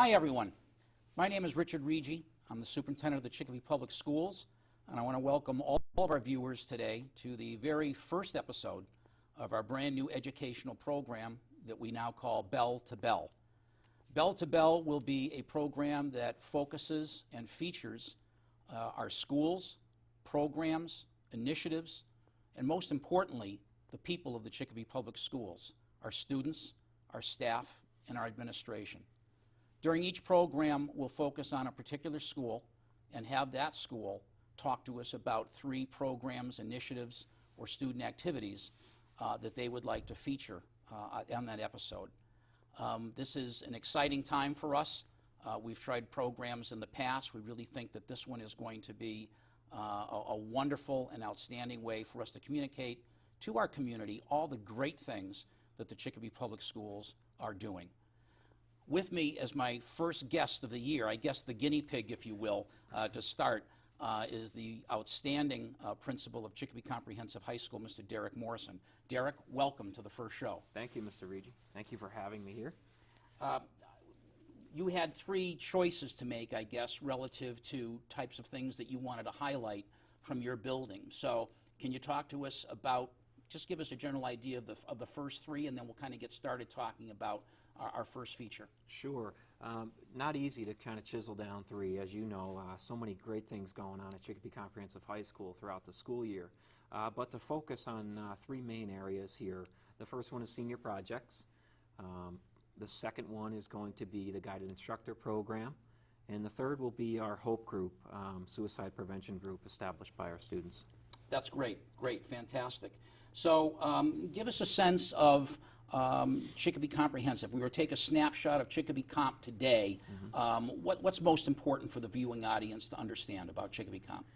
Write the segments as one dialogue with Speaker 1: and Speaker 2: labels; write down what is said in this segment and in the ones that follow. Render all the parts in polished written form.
Speaker 1: Hi everyone, my name is Richard Regi. I'm the superintendent of the Chicopee Public Schools, and I want to welcome all of our viewers today to the very first episode of our brand new educational program that we now call Bell to Bell. Bell to Bell will be a program that focuses and features our schools, programs, initiatives, and most importantly, the people of the Chicopee Public Schools, our students, our staff, and our administration. During each program, we'll focus on a particular school and have that school talk to us about 3 programs, initiatives, or student activities that they would like to feature on that episode. This is an exciting time for us. We've tried programs in the past. We really think that this one is going to be a wonderful and outstanding way for us to communicate to our community all the great things that the Chicopee Public Schools are doing. With me as my first guest of the year, I guess the guinea pig, if you will, to start, is the outstanding principal of Chicopee Comprehensive High School, Mr. Derek Morrison. Derek, welcome to the first show.
Speaker 2: Thank you, Mr. Regi. Thank you for having me here.
Speaker 1: You had 3 choices to make, I guess, relative to types of things that you wanted to highlight from your building. So can you talk to us about, just give us a general idea of the first 3, and then we'll kind of get started talking about our first feature.
Speaker 2: Sure. Not easy to kind of chisel down 3. As you know, so many great things going on at Chicopee Comprehensive High School throughout the school year. But to focus on 3 main areas here, the first one is senior projects. The second one is going to be the guided instructor program. And the third will be our HOPE group, suicide prevention group established by our students.
Speaker 1: That's great, fantastic. So give us a sense of Chicopee Comprehensive. We were to take a snapshot of Chicopee Comp today. What's most important for the viewing audience to understand about Chicopee Comp?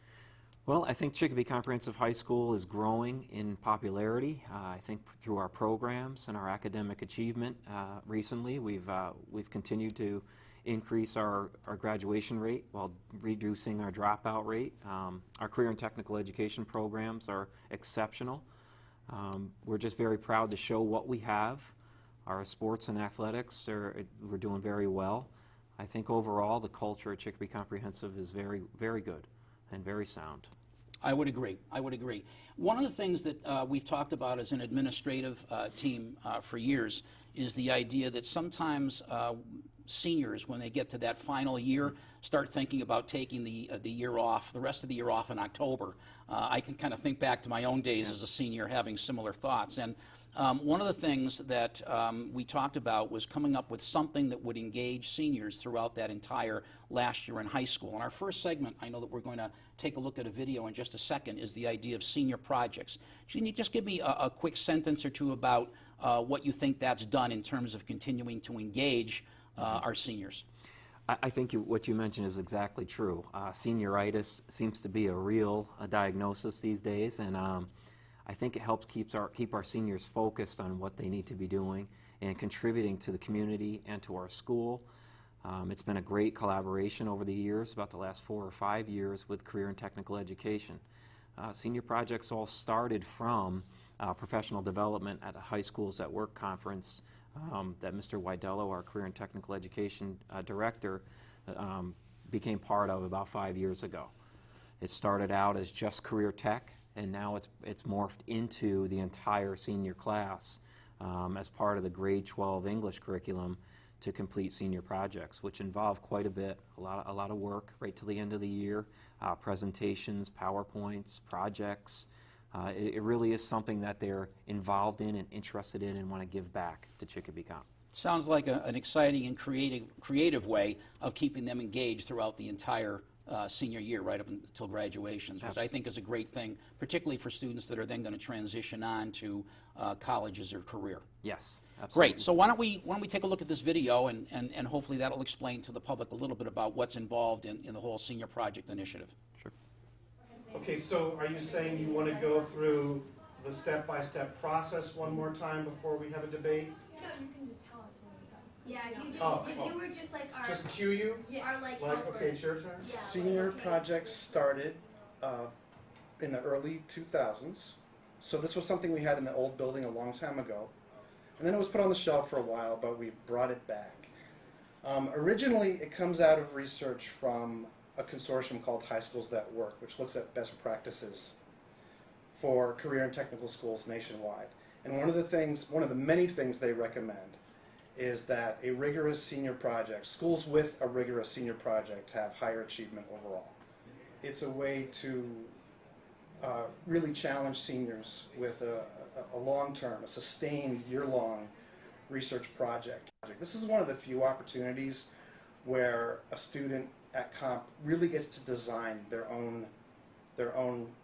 Speaker 2: Well, I think Chicopee Comprehensive High School is growing in popularity. I think through our programs and our academic achievement recently, we've continued to increase our graduation rate while reducing our dropout rate. Our career and technical education programs are exceptional. We're just very proud to show what we have. Our sports and athletics, we're doing very well. I think overall the culture at Chicopee Comprehensive is very, very good and very sound.
Speaker 1: I would agree. One of the things that we've talked about as an administrative team for years is the idea that sometimes seniors, when they get to that final year, start thinking about taking the year off, the rest of the year off in October. I can kind of think back to my own days as a senior having similar thoughts. And one of the things that we talked about was coming up with something that would engage seniors throughout that entire last year in high school. And our first segment, I know that we're going to take a look at a video in just a second, is the idea of senior projects. Can you just give me a quick sentence or two about what you think that's done in terms of continuing to engage our seniors?
Speaker 2: I think what you mentioned is exactly true. Senioritis seems to be a real diagnosis these days, and I think it helps keep our seniors focused on what they need to be doing and contributing to the community and to our school. It's been a great collaboration over the years, about the last 4 or 5 years, with career and technical education. Senior projects all started from professional development at a High Schools at Work conference that Mr. Widello, our career and technical education director, became part of about 5 years ago. It started out as just career tech, and now it's morphed into the entire senior class as part of the grade 12 English curriculum to complete senior projects, which involve quite a bit, a lot of work right till the end of the year, presentations, PowerPoints, projects. It really is something that they're involved in and interested in and want to give back to Chicopee Comp.
Speaker 1: Sounds like an exciting and creative way of keeping them engaged throughout the entire senior year, right up until graduations, which I think is a great thing, particularly for students that are then going to transition on to colleges or career.
Speaker 2: Yes, absolutely.
Speaker 1: Great. So why don't we take a look at this video, and hopefully that'll explain to the public a little bit about what's involved in the whole senior project initiative.
Speaker 2: Sure.
Speaker 3: Okay, so are you saying you want to go through the step-by-step process one more time before we have a debate?
Speaker 4: No, you can just tell us when we're done. Yeah, if you were just like our...
Speaker 3: Just cue you?
Speaker 4: Our like
Speaker 3: okay, it's your turn?
Speaker 4: Yeah,
Speaker 5: Senior
Speaker 4: okay.
Speaker 5: projects started in the early 2000s. So this was something we had in the old building a long time ago. And then it was put on the shelf for a while, but we brought it back. Originally, it comes out of research from a consortium called High Schools That Work, which looks at best practices for career and technical schools nationwide. And one of the many things they recommend is that a rigorous senior project, schools with a rigorous senior project have higher achievement overall. It's a way to really challenge seniors with a long-term, a sustained, year-long research project. This is one of the few opportunities where a student at comp really gets to design their own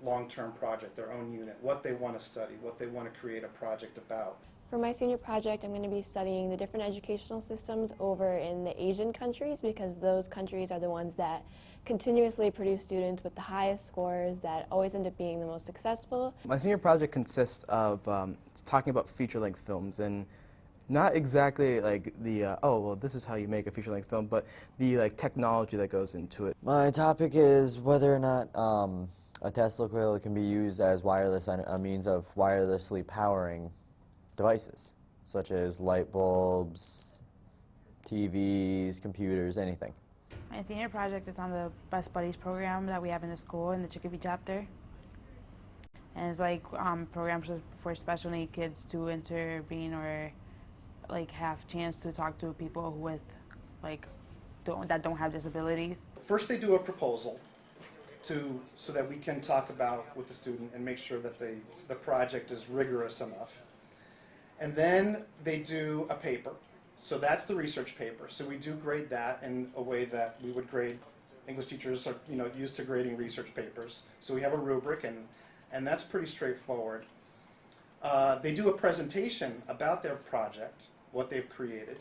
Speaker 5: long-term project, their own unit, what they want to study, what they want to create a project about.
Speaker 6: For my senior project, I'm going to be studying the different educational systems over in the Asian countries, because those countries are the ones that continuously produce students with the highest scores that always end up being the most successful.
Speaker 7: My senior project consists of talking about feature-length films, and not exactly like the, oh, well, this is how you make a feature-length film, but the technology that goes into it.
Speaker 8: My topic is whether or not a Tesla coil can be used as a means of wirelessly powering devices, such as light bulbs, TVs, computers, anything.
Speaker 9: My senior project is on the Best Buddies program that we have in the school in the Chicopee chapter. And it's like programs for special need kids to intervene or like have chance to talk to people with that don't have disabilities.
Speaker 5: First, they do a proposal so that we can talk about with the student and make sure that the project is rigorous enough. And then they do a paper. So that's the research paper. So we do grade that in a way that we would grade English teachers are used to grading research papers. So we have a rubric, and that's pretty straightforward. They do a presentation about their project, what they've created,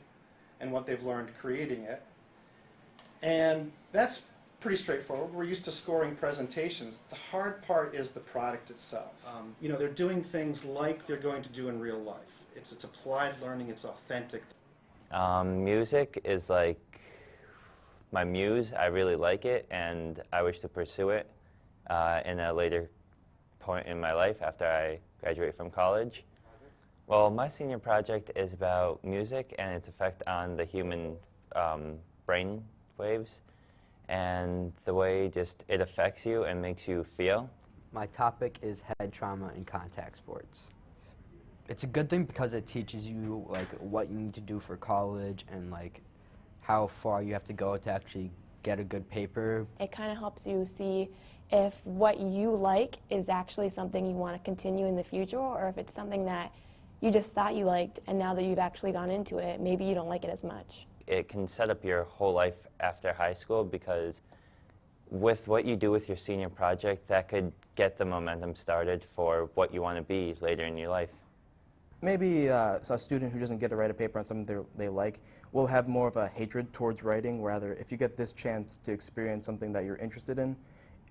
Speaker 5: and what they've learned creating it. And that's pretty straightforward. We're used to scoring presentations. The hard part is the product itself. They're doing things like they're going to do in real life. It's applied learning, it's authentic.
Speaker 10: Music is like my muse. I really like it, and I wish to pursue it in a later point in my life after I graduate from college. Well, my senior project is about music and its effect on the human brain waves and the way just it affects you and makes you feel.
Speaker 11: My topic is head trauma in contact sports. It's a good thing because it teaches you what you need to do for college and how far you have to go to actually get a good paper.
Speaker 6: It kind of helps you see if what you like is actually something you want to continue in the future, or if it's something that you just thought you liked and now that you've actually gone into it, maybe you don't like it as much.
Speaker 10: It can set up your whole life after high school, because with what you do with your senior project, that could get the momentum started for what you want to be later in your life.
Speaker 7: Maybe a student who doesn't get to write a paper on something they like will have more of a hatred towards writing, rather if you get this chance to experience something that you're interested in,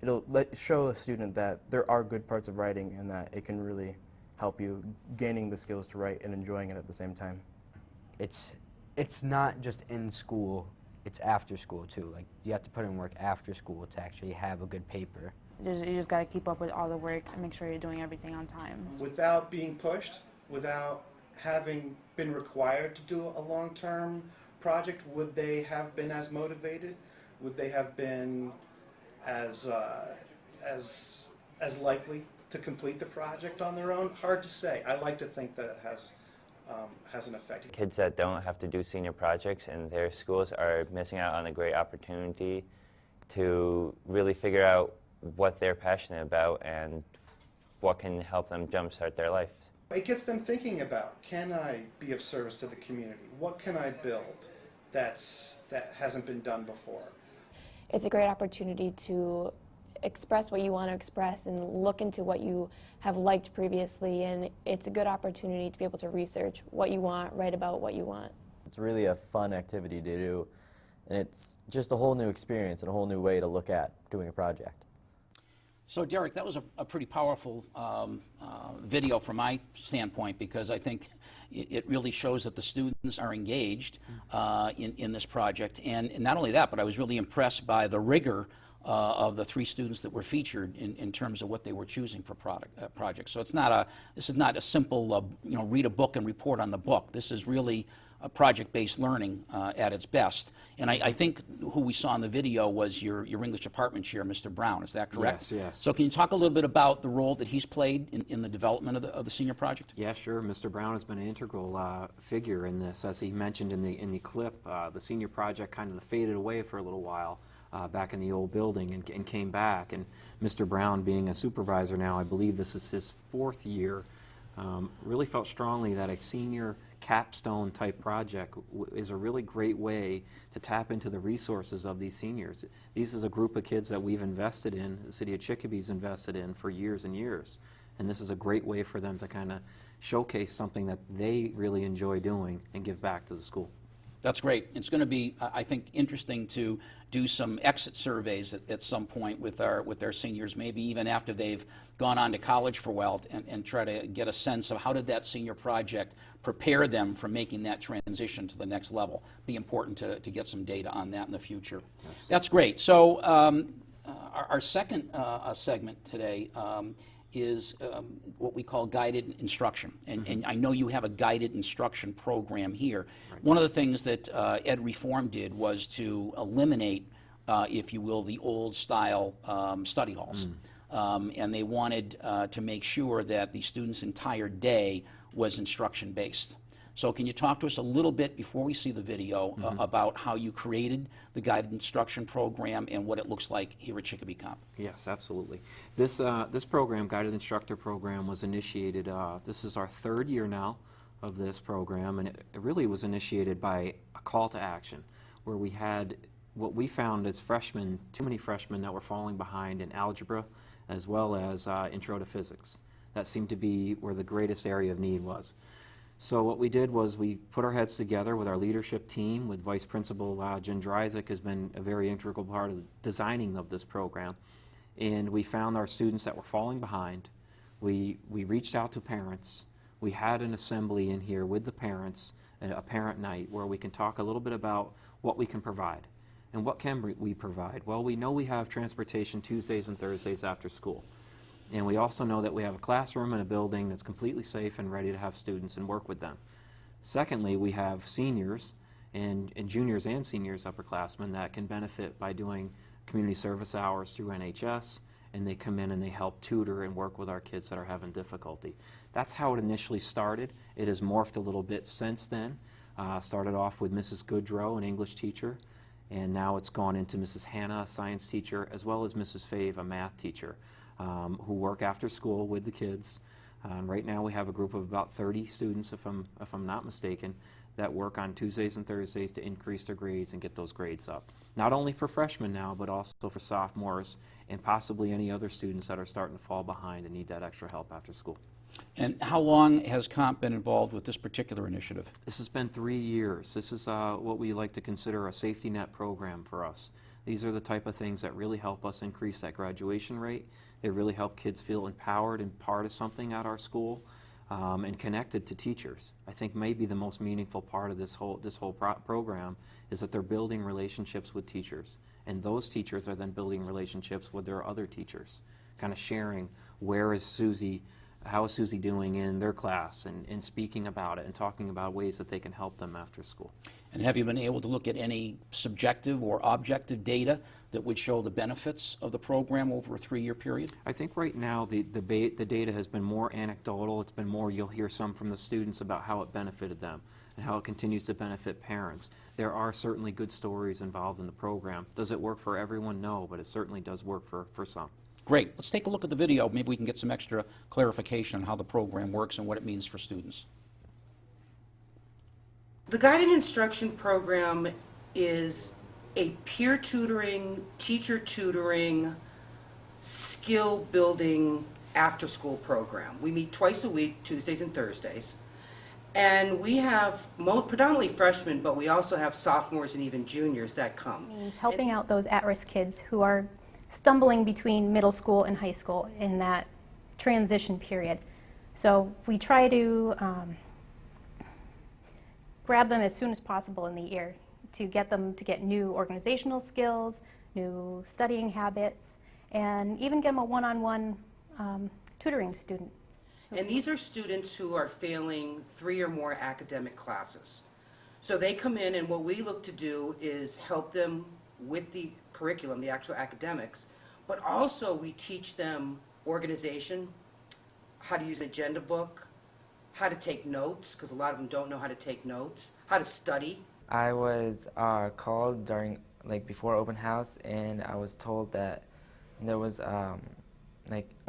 Speaker 7: it'll show a student that there are good parts of writing and that it can really help you gaining the skills to write and enjoying it at the same time.
Speaker 11: It's not just in school, it's after school too. You have to put in work after school to actually have a good paper.
Speaker 9: You just got to keep up with all the work and make sure you're doing everything on time.
Speaker 5: Without being pushed, without having been required to do a long-term project, would they have been as motivated? Would they have been as likely to complete the project on their own? Hard to say. I like to think that it has an effect.
Speaker 10: Kids that don't have to do senior projects in their schools are missing out on a great opportunity to really figure out what they're passionate about and what can help them jumpstart their lives.
Speaker 5: It gets them thinking about, can I be of service to the community? What can I build that hasn't been done before?
Speaker 6: It's a great opportunity to express what you want to express and look into what you have liked previously, and it's a good opportunity to be able to research what you want, write about what you want.
Speaker 8: It's really a fun activity to do, and it's just a whole new experience and a whole new way to look at doing a project.
Speaker 1: So Derek, that was a pretty powerful video from my standpoint, because I think it really shows that the students are engaged in this project. And not only that, but I was really impressed by the rigor of the 3 students that were featured in terms of what they were choosing for projects. So this is not a simple, read a book and report on the book. This is really a project-based learning at its best. And I think who we saw in the video was your English department chair, Mr. Brown. Is that correct?
Speaker 2: Yes, yes.
Speaker 1: So can you talk a little bit about the role that he's played in the development of the senior project?
Speaker 2: Yeah, sure. Mr. Brown has been an integral figure in this. As he mentioned in the clip, the senior project kind of faded away for a little while back in the old building and came back. And Mr. Brown, being a supervisor now, I believe this is his 4th year, really felt strongly that a senior capstone type project is a really great way to tap into the resources of these seniors. These is a group of kids that we've invested in, the city of Chicopee's invested in for years and years. And this is a great way for them to kind of showcase something that they really enjoy doing and give back to the school.
Speaker 1: That's great. It's going to be, I think, interesting to do some exit surveys at some point with our seniors, maybe even after they've gone on to college for a while, and try to get a sense of how did that senior project prepare them for making that transition to the next level. Be important to get some data on that in the future. Yes. That's great. So our second segment today is what we call guided instruction. And I know you have a guided instruction program here. Right. One of the things that Ed Reform did was to eliminate, if you will, the old style study halls. And they wanted to make sure that the student's entire day was instruction based. So can you talk to us a little bit before we see the video about how you created the guided instruction program and what it looks like here at Chicopee Comp?
Speaker 2: Yes, absolutely. This program, Guided Instructor Program, was initiated, this is our 3rd year now of this program, and it really was initiated by a call to action where we had what we found as freshmen, too many freshmen that were falling behind in algebra as well as intro to physics. That seemed to be where the greatest area of need was. So what we did was we put our heads together with our leadership team, with Vice Principal Jen Dryzik has been a very integral part of the designing of this program. And we found our students that were falling behind. We reached out to parents. We had an assembly in here with the parents, a parent night, where we can talk a little bit about what we can provide. And what can we provide? Well, we know we have transportation Tuesdays and Thursdays after school. And we also know that we have a classroom and a building that's completely safe and ready to have students and work with them. Secondly, we have seniors and juniors and seniors, upperclassmen, that can benefit by doing community service hours through NHS, and they come in and they help tutor and work with our kids that are having difficulty. That's how it initially started. It has morphed a little bit since then. Started off with Mrs. Goodrow, an English teacher, and now it's gone into Mrs. Hannah, a science teacher, as well as Mrs. Fave, a math teacher. Who work after school with the kids. Right now we have a group of about 30 students, if I'm not mistaken, that work on Tuesdays and Thursdays to increase their grades and get those grades up. Not only for freshmen now, but also for sophomores and possibly any other students that are starting to fall behind and need that extra help after school.
Speaker 1: And how long has Comp been involved with this particular initiative?
Speaker 2: This has been 3 years. This is what we like to consider a safety net program for us. These are the type of things that really help us increase that graduation rate. They really help kids feel empowered and part of something at our school, and connected to teachers. I think maybe the most meaningful part of this whole program is that they're building relationships with teachers, and those teachers are then building relationships with their other teachers, kind of sharing how is Susie doing in their class, and speaking about it and talking about ways that they can help them after school.
Speaker 1: And have you been able to look at any subjective or objective data that would show the benefits of the program over a 3-year period?
Speaker 2: I think right now the data has been more anecdotal. It's been more, you'll hear some from the students about how it benefited them and how it continues to benefit parents. There are certainly good stories involved in the program. Does it work for everyone? No, but it certainly does work for some.
Speaker 1: Great. Let's take a look at the video. Maybe we can get some extra clarification on how the program works and what it means for students.
Speaker 12: The Guided Instruction Program is a peer tutoring, teacher tutoring, skill building after-school program. We meet twice a week, Tuesdays and Thursdays. And we have predominantly freshmen, but we also have sophomores and even juniors that come.
Speaker 13: It means helping out those at-risk kids who are stumbling between middle school and high school in that transition period. So we try to grab them as soon as possible in the year to get them to get new organizational skills, new studying habits, and even get them a one-on-one tutoring student.
Speaker 12: And these are students who are failing 3 or more academic classes. So they come in, and what we look to do is help them with the curriculum, the actual academics, but also we teach them organization, how to use an agenda book, how to take notes, because a lot of them don't know how to take notes, how to study.
Speaker 14: I was called during, before open house, and I was told that there was a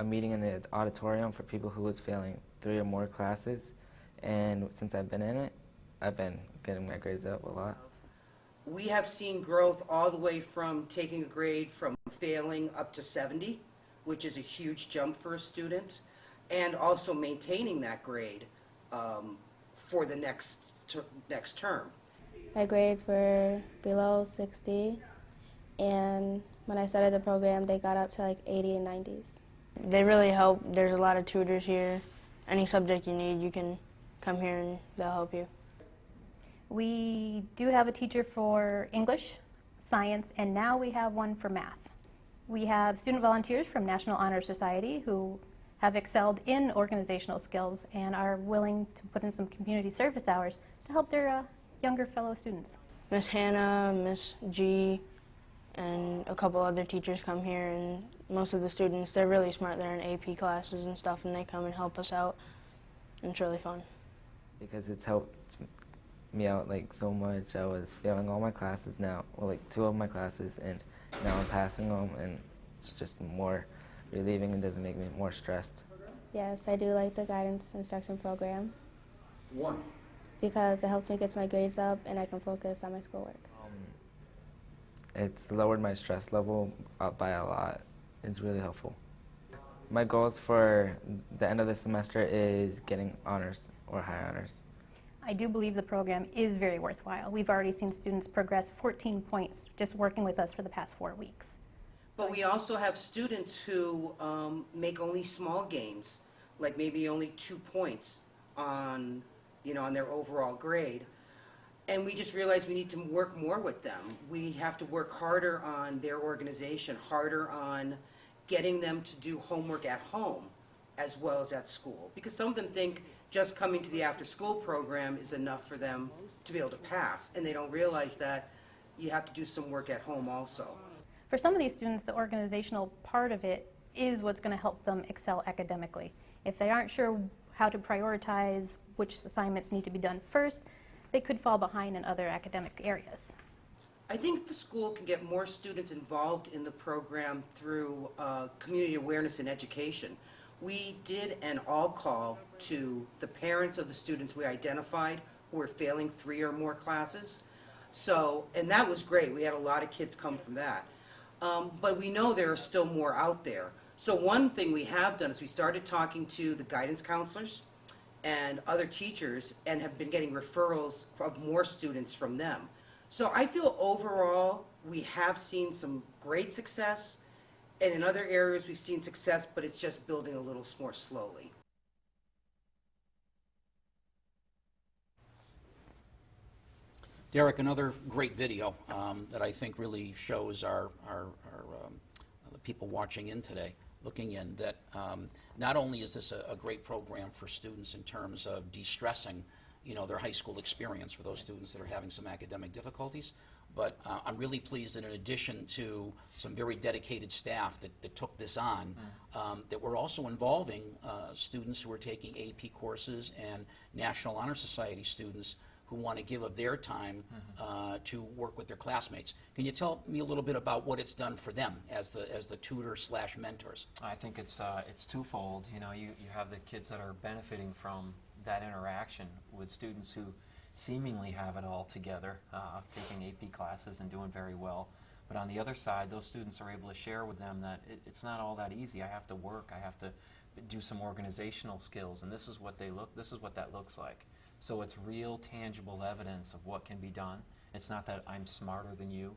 Speaker 14: meeting in the auditorium for people who was failing 3 or more classes, and since I've been in it, I've been getting my grades up a lot.
Speaker 12: We have seen growth all the way from taking a grade from failing up to 70, which is a huge jump for a student, and also maintaining that grade for the next term.
Speaker 6: My grades were below 60, and when I started the program, they got up to like 80 and 90s.
Speaker 15: They really help. There's a lot of tutors here. Any subject you need, you can come here and they'll help you.
Speaker 13: We do have a teacher for English, science, and now we have one for math. We have student volunteers from National Honor Society who have excelled in organizational skills and are willing to put in some community service hours to help their younger fellow students.
Speaker 15: Miss Hannah, Miss G, and a couple other teachers come here, and most of the students, they're really smart. They're in AP classes and stuff, and they come and help us out, and it's really fun.
Speaker 14: Because it's helped me out so much. I was failing all my classes now, well, 2 of my classes, and now I'm passing them, and it's just more relieving and doesn't make me more stressed.
Speaker 6: Yes, I do like the guidance instruction program.
Speaker 1: Why?
Speaker 6: Because it helps me get my grades up and I can focus on my schoolwork.
Speaker 14: It's lowered my stress level up by a lot. It's really helpful. My goals for the end of the semester is getting honors or high honors.
Speaker 13: I do believe the program is very worthwhile. We've already seen students progress 14 points just working with us for the past 4 weeks.
Speaker 12: But we also have students who make only small gains, like maybe only 2 points on their overall grade. And we just realized we need to work more with them. We have to work harder on their organization, harder on getting them to do homework at home as well as at school. Because some of them think just coming to the after-school program is enough for them to be able to pass. And they don't realize that you have to do some work at home also.
Speaker 13: For some of these students, the organizational part of it is what's going to help them excel academically. If they aren't sure how to prioritize which assignments need to be done first, they could fall behind in other academic areas.
Speaker 12: I think the school can get more students involved in the program through community awareness and education. We did an all-call to the parents of the students we identified who were failing 3 or more classes. And that was great. We had a lot of kids come from that. But we know there are still more out there. So one thing we have done is we started talking to the guidance counselors and other teachers and have been getting referrals of more students from them. So I feel overall we have seen some great success, and in other areas we've seen success, but it's just building a little more slowly.
Speaker 1: Derek, another great video that I think really shows the people watching in today, looking in, that not only is this a great program for students in terms of de-stressing their high school experience for those students that are having some academic difficulties, but I'm really pleased that in addition to some very dedicated staff that took this on, that we're also involving students who are taking AP courses and National Honor Society students who want to give of their time to work with their classmates. Can you tell me a little bit about what it's done for them as the tutor/mentors?
Speaker 2: I think it's twofold. You have the kids that are benefiting from that interaction with students who seemingly have it all together, taking AP classes and doing very well. But on the other side, those students are able to share with them that it's not all that easy. I have to work. I have to do some organizational skills, and this is what that looks like. So it's real, tangible evidence of what can be done. It's not that I'm smarter than you.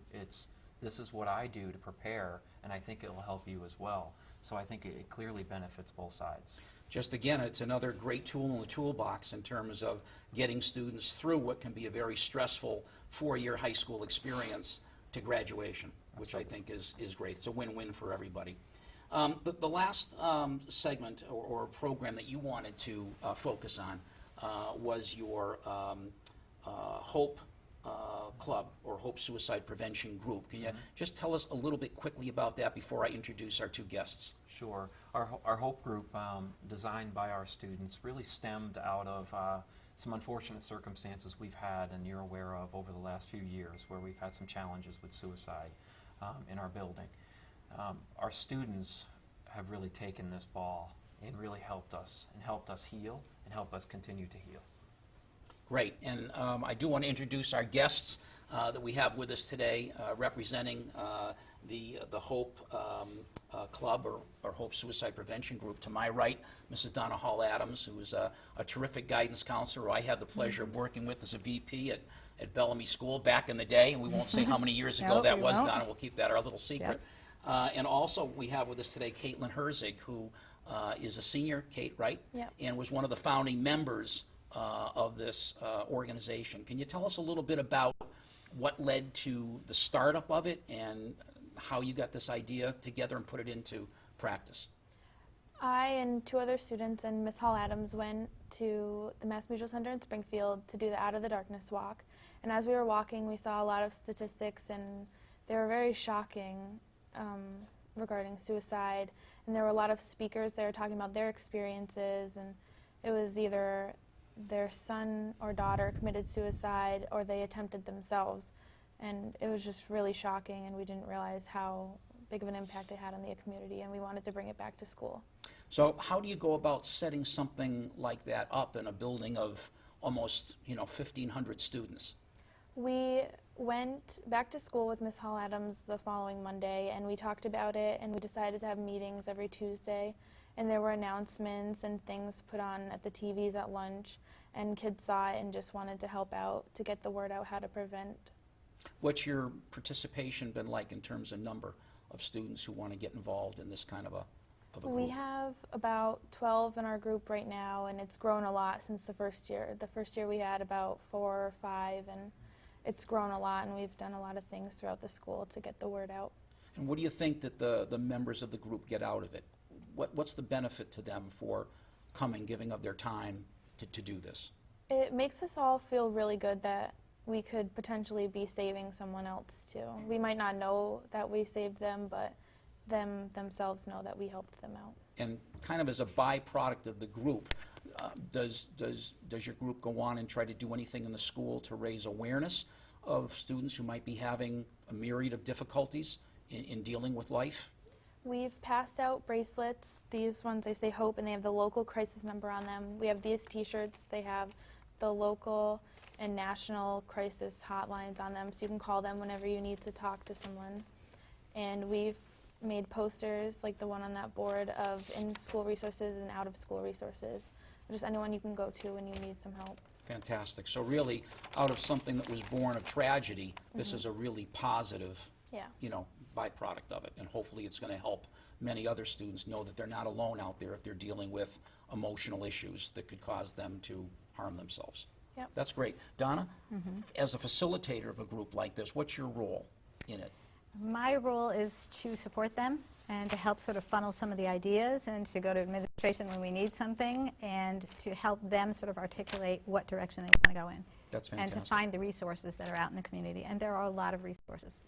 Speaker 2: This is what I do to prepare, and I think it will help you as well. So I think it clearly benefits both sides.
Speaker 1: Just again, it's another great tool in the toolbox in terms of getting students through what can be a very stressful 4-year high school experience to graduation. which I think is great. It's a win-win for everybody. The last segment or program that you wanted to focus on was your Hope Club or Hope Suicide Prevention Group. Can you just tell us a little bit quickly about that before I introduce our two guests?
Speaker 2: Sure. Our Hope Group, designed by our students, really stemmed out of some unfortunate circumstances we've had and you're aware of over the last few years where we've had some challenges with suicide in our building. Our students have really taken this ball and really helped us heal and help us continue to heal.
Speaker 1: Great, and I do want to introduce our guests that we have with us today, representing the Hope Club or Hope Suicide Prevention Group. To my right, Mrs. Donna Hall Adams, who is a terrific guidance counselor who I had the pleasure of working with as a VP at Bellamy School back in the day, and we won't say how many years ago
Speaker 16: No,
Speaker 1: that
Speaker 16: we
Speaker 1: was,
Speaker 16: won't.
Speaker 1: Donna. We'll keep that our little secret.
Speaker 16: Yep.
Speaker 1: And also we have with us today Caitlin Herzig, who is a senior, Kate, right?
Speaker 6: Yep.
Speaker 1: And was one of the founding members of this organization. Can you tell us a little bit about what led to the startup of it and how you got this idea together and put it into practice?
Speaker 6: I and two other students and Miss Hall Adams went to the Mass Mutual Center in Springfield to do the Out of the Darkness walk. And as we were walking, we saw a lot of statistics, and they were very shocking regarding suicide. And there were a lot of speakers there talking about their experiences, and it was either their son or daughter committed suicide or they attempted themselves. And it was just really shocking, and we didn't realize how big of an impact it had on the community, and we wanted to bring it back to school.
Speaker 1: So how do you go about setting something like that up in a building of almost 1,500 students?
Speaker 6: We went back to school with Miss Hall Adams the following Monday, and we talked about it, and we decided to have meetings every Tuesday, and there were announcements and things put on at the TVs at lunch, and kids saw it and just wanted to help out to get the word out how to prevent.
Speaker 1: What's your participation been like in terms of number of students who want to get involved in this kind of a group?
Speaker 6: We have about 12 in our group right now, and it's grown a lot since the first year. The first year we had about 4 or 5, and it's grown a lot, and we've done a lot of things throughout the school to get the word out.
Speaker 1: And what do you think that the members of the group get out of it? What's the benefit to them for coming, giving of their time to do this?
Speaker 6: It makes us all feel really good that we could potentially be saving someone else too. We might not know that we saved them, but them themselves know that we helped them out.
Speaker 1: And kind of as a byproduct of the group, does your group go on and try to do anything in the school to raise awareness of students who might be having a myriad of difficulties in dealing with life?
Speaker 6: We've passed out bracelets. These ones, they say HOPE, and they have the local crisis number on them. We have these t-shirts. They have the local and national crisis hotlines on them, so you can call them whenever you need to talk to someone. And we've made posters like the one on that board of in-school resources and out-of-school resources. Just anyone you can go to when you need some help.
Speaker 1: Fantastic. So really, out of something that was born of tragedy, this is a really positive, byproduct of it. And hopefully it's going to help many other students know that they're not alone out there if they're dealing with emotional issues that could cause them to harm themselves.
Speaker 6: Yep.
Speaker 1: That's great. Donna, as a facilitator of a group like this, what's your role in it?
Speaker 16: My role is to support them and to help sort of funnel some of the ideas and to go to administration when we need something and to help them sort of articulate what direction they want to go in.
Speaker 1: That's
Speaker 16: And
Speaker 1: fantastic.
Speaker 16: to find the resources that are out in the community. And there are a lot of resources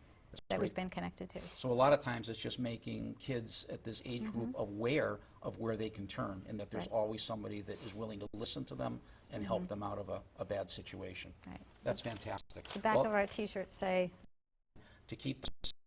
Speaker 16: that we've been connected to.
Speaker 1: So a lot of times it's just making kids at this age group aware of where they can turn and that there's always somebody that is willing to listen to them and help them out of a bad situation.
Speaker 16: Right.
Speaker 1: That's fantastic.
Speaker 16: The back
Speaker 1: Well,
Speaker 16: of our t-shirts say,
Speaker 1: to keep